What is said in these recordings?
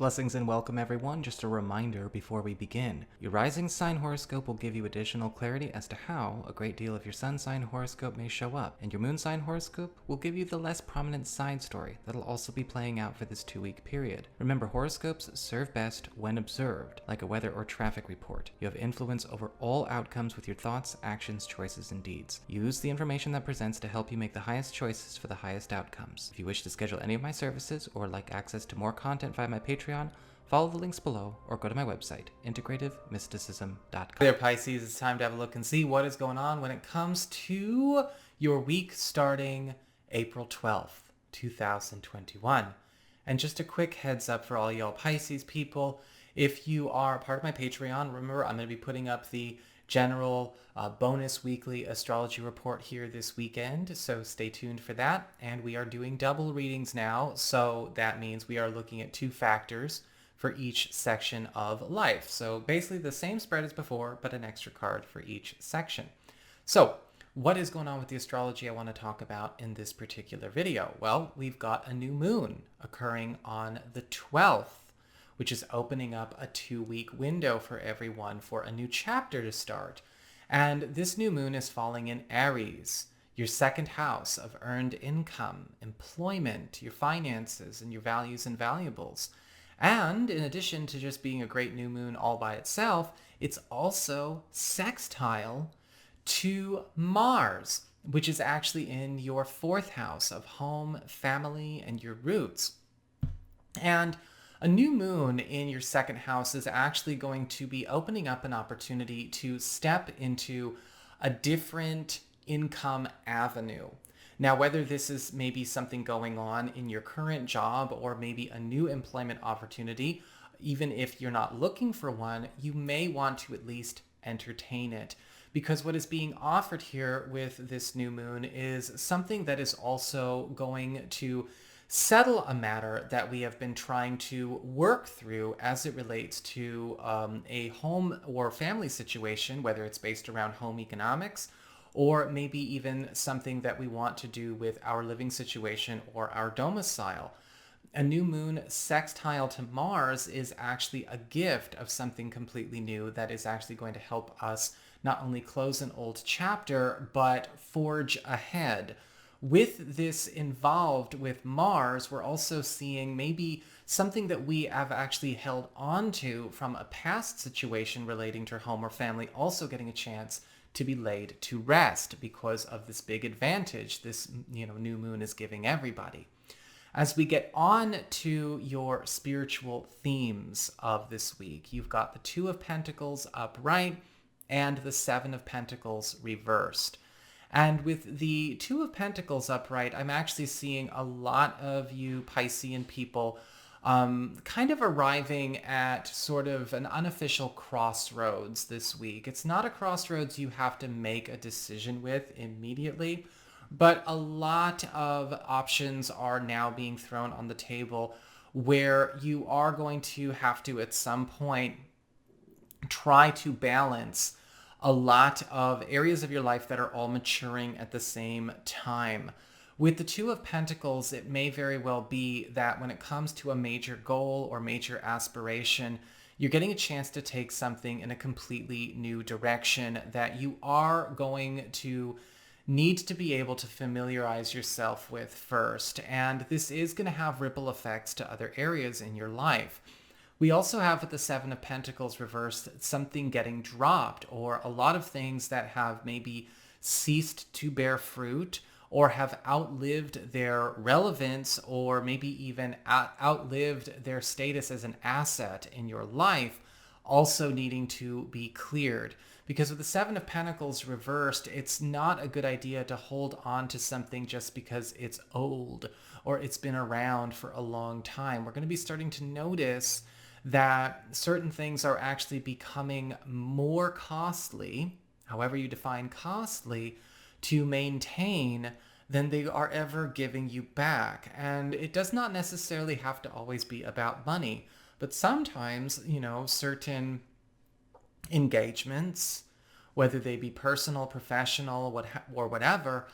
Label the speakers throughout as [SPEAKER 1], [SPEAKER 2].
[SPEAKER 1] Blessings and welcome everyone. Just a reminder before we begin. Your rising sign horoscope will give you additional clarity as to how a great deal of your sun sign horoscope may show up, and your moon sign horoscope will give you the less prominent side story that'll also be playing out for this 2-week period. Remember, horoscopes serve best when observed, like a weather or traffic report. You have influence over all outcomes with your thoughts, actions, choices, and deeds. Use the information that presents to help you make the highest choices for the highest outcomes. If you wish to schedule any of my services or like access to more content via my Patreon, follow the links below or go to my website, integrativemysticism.com. Hey there, Pisces. It's time to have a look and see what is going on when it comes to your week starting April 12th, 2021. And just a quick heads up for all y'all Pisces people, if you are part of my Patreon, remember I'm going to be putting up the general bonus weekly astrology report here this weekend, so stay tuned for that. And we are doing double readings now, so that means we are looking at 2 factors for each section of life. So basically the same spread as before, but an extra card for each section. So what is going on with the astrology I want to talk about in this particular video? Well, we've got a new moon occurring on the 12th, which is opening up a 2-week window for everyone for a new chapter to start. And this new moon is falling in Aries, your second house of earned income, employment, your finances, and your values and valuables. And in addition to just being a great new moon all by itself, it's also sextile to Mars, which is actually in your 4th house of home, family, and your roots. And a new moon in your 2nd house is actually going to be opening up an opportunity to step into a different income avenue. Now, whether this is maybe something going on in your current job or maybe a new employment opportunity, even if you're not looking for one, you may want to at least entertain it. Because what is being offered here with this new moon is something that is also going to settle a matter that we have been trying to work through as it relates to a home or family situation, whether it's based around home economics, or maybe even something that we want to do with our living situation or our domicile. A new moon sextile to Mars is actually a gift of something completely new that is actually going to help us not only close an old chapter, but forge ahead. With this involved with Mars, we're also seeing maybe something that we have actually held on to from a past situation relating to home or family also getting a chance to be laid to rest because of this big advantage this new moon is giving everybody. As we get on to your spiritual themes of this week, you've got the 2 of Pentacles upright and the 7 of Pentacles reversed. And with the 2 of Pentacles upright, I'm actually seeing a lot of you Piscean people kind of arriving at sort of an unofficial crossroads this week. It's not a crossroads you have to make a decision with immediately, but a lot of options are now being thrown on the table where you are going to have to, at some point, try to balance a lot of areas of your life that are all maturing at the same time. With the 2 of Pentacles, it may very well be that when it comes to a major goal or major aspiration, you're getting a chance to take something in a completely new direction that you are going to need to be able to familiarize yourself with first. And this is going to have ripple effects to other areas in your life. We also have with the 7 of Pentacles reversed something getting dropped, or a lot of things that have maybe ceased to bear fruit or have outlived their relevance, or maybe even outlived their status as an asset in your life, also needing to be cleared. Because with the 7 of Pentacles reversed, it's not a good idea to hold on to something just because it's old or it's been around for a long time. We're going to be starting to notice that certain things are actually becoming more costly, however you define costly, to maintain than they are ever giving you back. And it does not necessarily have to always be about money, but sometimes, certain engagements, whether they be personal, professional, or whatever,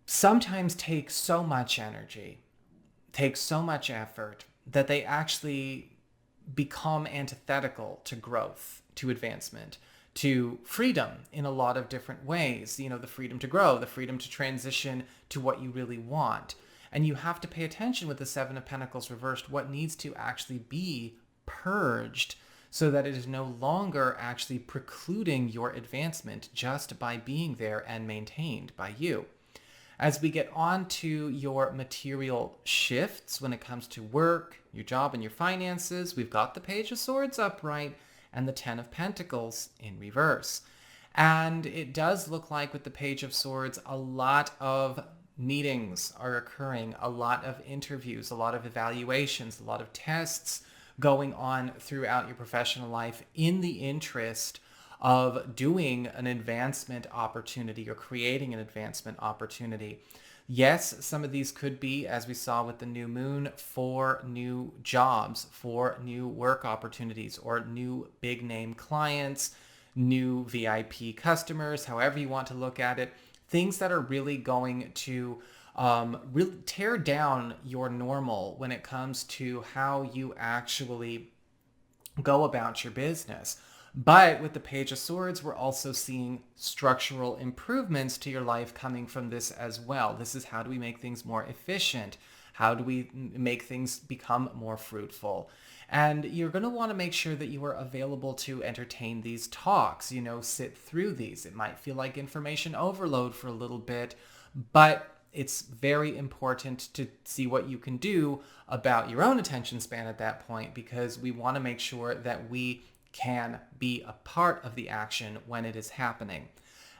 [SPEAKER 1] sometimes take so much energy, take so much effort that they actually become antithetical to growth, to advancement, to freedom in a lot of different ways. The freedom to grow, the freedom to transition to what you really want. And you have to pay attention with the Seven of Pentacles reversed, what needs to actually be purged so that it is no longer actually precluding your advancement just by being there and maintained by you. As we get on to your material shifts when it comes to work, your job, and your finances, we've got the Page of Swords upright and the Ten of Pentacles in reverse. And it does look like with the Page of Swords, a lot of meetings are occurring, a lot of interviews, a lot of evaluations, a lot of tests going on throughout your professional life in the interest of doing an advancement opportunity or creating an advancement opportunity. Yes, some of these could be, as we saw with the new moon, for new jobs, for new work opportunities, or new big name clients, new VIP customers, however you want to look at it. Things that are really going to really tear down your normal when it comes to how you actually go about your business. But with the Page of Swords, we're also seeing structural improvements to your life coming from this as well. This is how do we make things more efficient? How do we make things become more fruitful? And you're going to want to make sure that you are available to entertain these talks, sit through these. It might feel like information overload for a little bit, but it's very important to see what you can do about your own attention span at that point, because we want to make sure that we can be a part of the action when it is happening.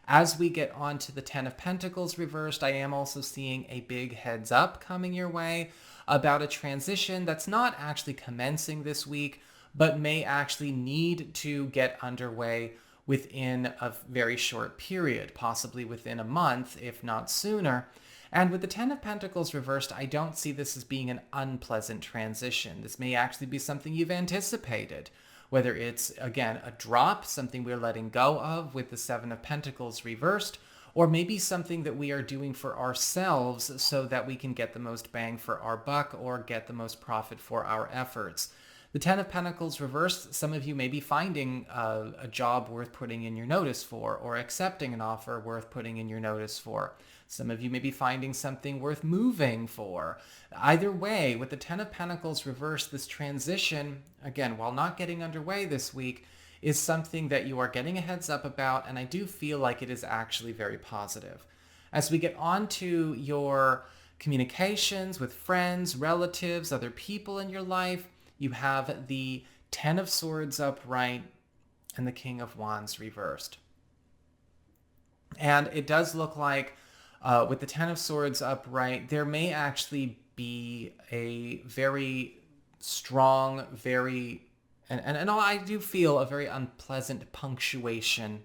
[SPEAKER 1] As we get on to the Ten of Pentacles reversed, I am also seeing a big heads up coming your way about a transition that's not actually commencing this week, but may actually need to get underway within a very short period, possibly within a month, if not sooner. And with the Ten of Pentacles reversed, I don't see this as being an unpleasant transition. This may actually be something you've anticipated, whether it's, again, a drop, something we're letting go of with the Seven of Pentacles reversed, or maybe something that we are doing for ourselves so that we can get the most bang for our buck or get the most profit for our efforts. The Ten of Pentacles reversed, some of you may be finding a job worth putting in your notice for, or accepting an offer worth putting in your notice for. Some of you may be finding something worth moving for. Either way, with the Ten of Pentacles reversed, this transition, again, while not getting underway this week, is something that you are getting a heads up about, and I do feel like it is actually very positive. As we get on to your communications with friends, relatives, other people in your life, you have the Ten of Swords upright and the King of Wands reversed. And it does look like with the Ten of Swords upright, there may actually be a very strong, and I do feel a very unpleasant punctuation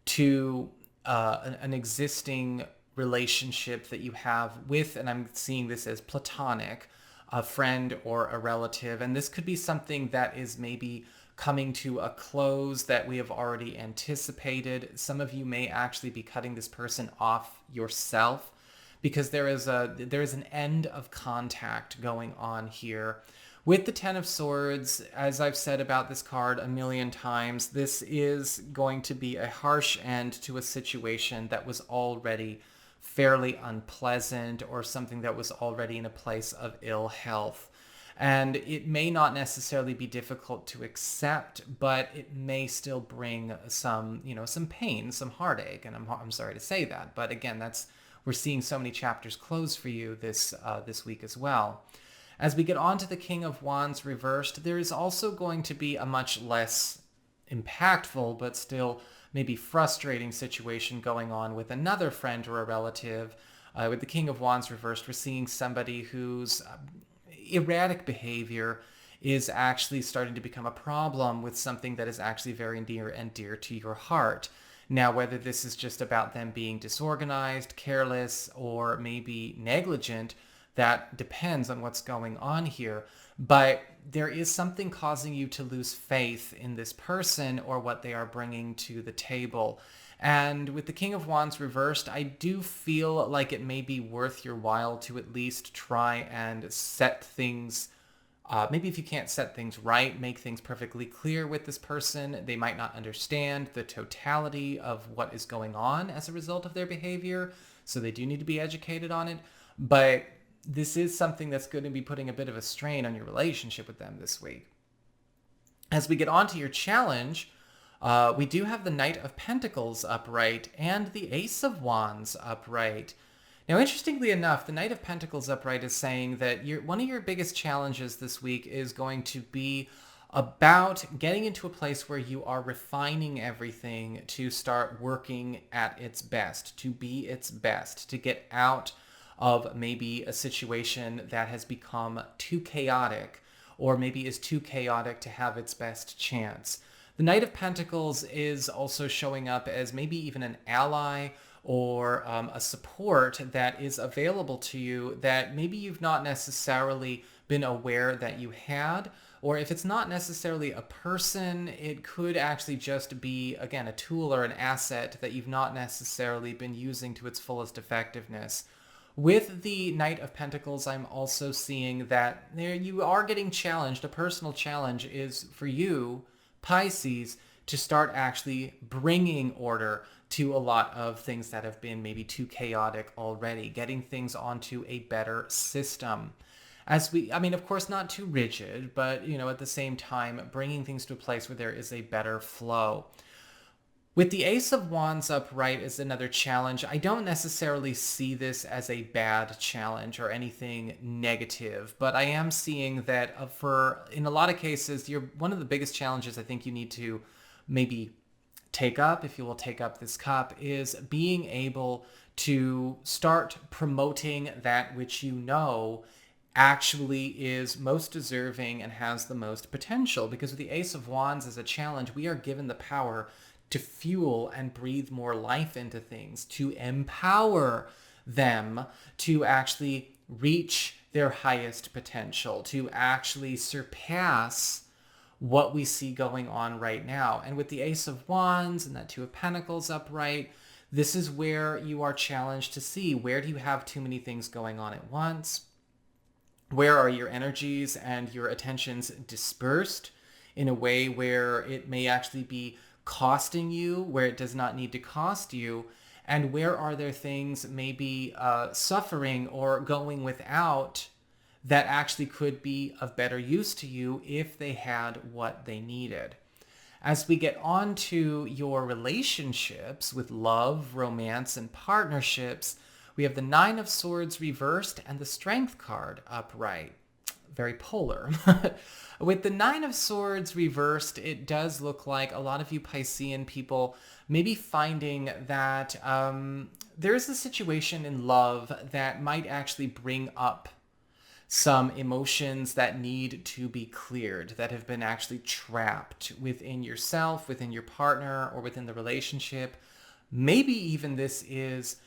[SPEAKER 1] to an existing relationship that you have with, and I'm seeing this as platonic, a friend or a relative. And this could be something that is maybe coming to a close that we have already anticipated. Some of you may actually be cutting this person off yourself because there is an end of contact going on here. With the Ten of Swords, as I've said about this card a million times, this is going to be a harsh end to a situation that was already fairly unpleasant, or something that was already in a place of ill health. And it may not necessarily be difficult to accept, but it may still bring some pain, some heartache. And I'm sorry to say that, but again, we're seeing so many chapters close for you this week as well. As we get on to the King of Wands reversed, there is also going to be a much less impactful, but still maybe frustrating situation going on with another friend or a relative. With the King of Wands reversed, we're seeing somebody whose erratic behavior is actually starting to become a problem with something that is actually very near and dear to your heart. Now, whether this is just about them being disorganized, careless, or maybe negligent, that depends on what's going on here. But there is something causing you to lose faith in this person or what they are bringing to the table. And with the King of Wands reversed, I do feel like it may be worth your while to at least try and set things Maybe if you can't set things right, make things perfectly clear with this person, they might not understand the totality of what is going on as a result of their behavior. So they do need to be educated on it. But this is something that's going to be putting a bit of a strain on your relationship with them this week. As we get on to your challenge, we do have the Knight of Pentacles upright and the Ace of Wands upright. Now, interestingly enough, the Knight of Pentacles upright is saying that one of your biggest challenges this week is going to be about getting into a place where you are refining everything to start working at its best, to be its best, to get out of maybe a situation that has become too chaotic, or maybe is too chaotic to have its best chance. The Knight of Pentacles is also showing up as maybe even an ally or a support that is available to you that maybe you've not necessarily been aware that you had. Or if it's not necessarily a person, it could actually just be, again, a tool or an asset that you've not necessarily been using to its fullest effectiveness. With the Knight of Pentacles, I'm also seeing that there you are getting challenged. A personal challenge is for you, Pisces, to start actually bringing order to a lot of things that have been maybe too chaotic already, getting things onto a better system. Of course, not too rigid, but, at the same time, bringing things to a place where there is a better flow. With the Ace of Wands upright is another challenge. I don't necessarily see this as a bad challenge or anything negative, but I am seeing that in a lot of cases, one of the biggest challenges I think you need to maybe take up, if you will take up this cup, is being able to start promoting that which you know actually is most deserving and has the most potential. Because with the Ace of Wands as a challenge, we are given the power to fuel and breathe more life into things, to empower them to actually reach their highest potential, to actually surpass what we see going on right now. And with the Ace of Wands and that Two of Pentacles upright, this is where you are challenged to see, where do you have too many things going on at once? Where are your energies and your attentions dispersed in a way where it may actually be costing you, where it does not need to cost you? And where are there things maybe suffering or going without that actually could be of better use to you if they had what they needed? As we get on to your relationships with love, romance, and partnerships, we have the Nine of Swords reversed and the Strength card upright. Very polar. With the Nine of Swords reversed, it does look like a lot of you Piscean people maybe finding that there's a situation in love that might actually bring up some emotions that need to be cleared, that have been actually trapped within yourself, within your partner, or within the relationship. Maybe even this is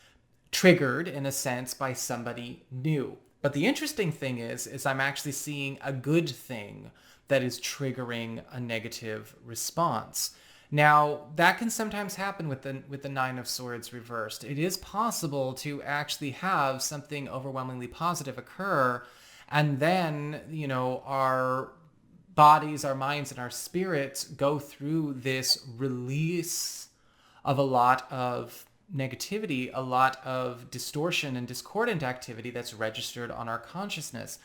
[SPEAKER 1] triggered in a sense by somebody new. But the interesting thing is I'm actually seeing a good thing that is triggering a negative response. Now, that can sometimes happen with the Nine of Swords reversed. It is possible to actually have something overwhelmingly positive occur, and then, our bodies, our minds, and our spirits go through this release of a lot of negativity, a lot of distortion and discordant activity that's registered on our consciousness.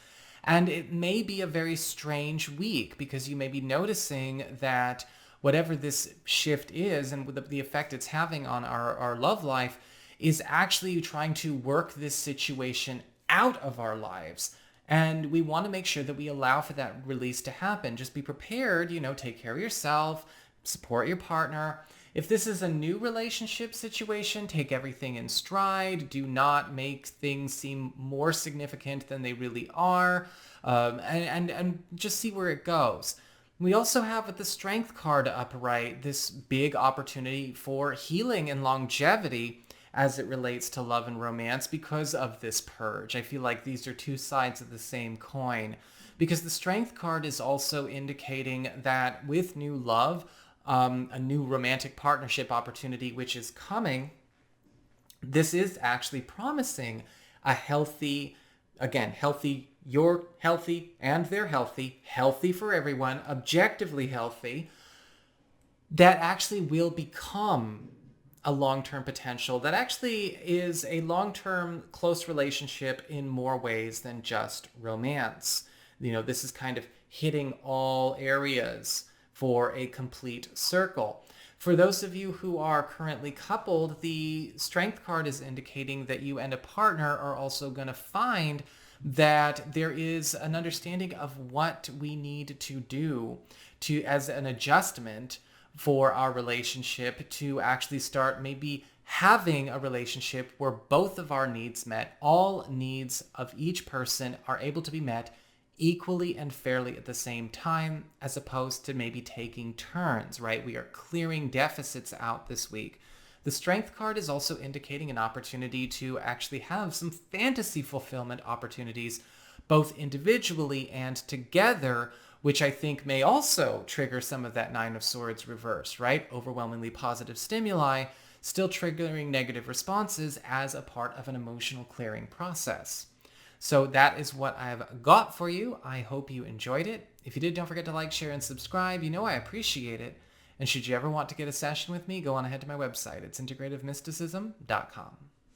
[SPEAKER 1] And it may be a very strange week because you may be noticing that whatever this shift is and the effect it's having on our love life is actually trying to work this situation out of our lives. And we want to make sure that we allow for that release to happen. Just be prepared, take care of yourself, support your partner. If this is a new relationship situation, take everything in stride. Do not make things seem more significant than they really are, and just see where it goes. We also have with the Strength card upright this big opportunity for healing and longevity as it relates to love and romance because of this purge. I feel like these are two sides of the same coin, because the Strength card is also indicating that with new love, a new romantic partnership opportunity which is coming, this is actually promising a healthy you're healthy and they're healthy, healthy for everyone, objectively healthy, that actually will become a long-term potential that actually is a long-term close relationship in more ways than just romance. This is kind of hitting all areas for a complete circle. For those of you who are currently coupled, the Strength card is indicating that you and a partner are also going to find that there is an understanding of what we need to do as an adjustment for our relationship to actually start maybe having a relationship where both of our needs met, all needs of each person are able to be met equally and fairly at the same time, as opposed to maybe taking turns, right? We are clearing deficits out this week. The Strength card is also indicating an opportunity to actually have some fantasy fulfillment opportunities, both individually and together, which I think may also trigger some of that Nine of Swords reverse, right? Overwhelmingly positive stimuli, still triggering negative responses as a part of an emotional clearing process. So that is what I've got for you. I hope you enjoyed it. If you did, don't forget to like, share, and subscribe. I appreciate it. And should you ever want to get a session with me, go on ahead to my website. It's integrativemysticism.com.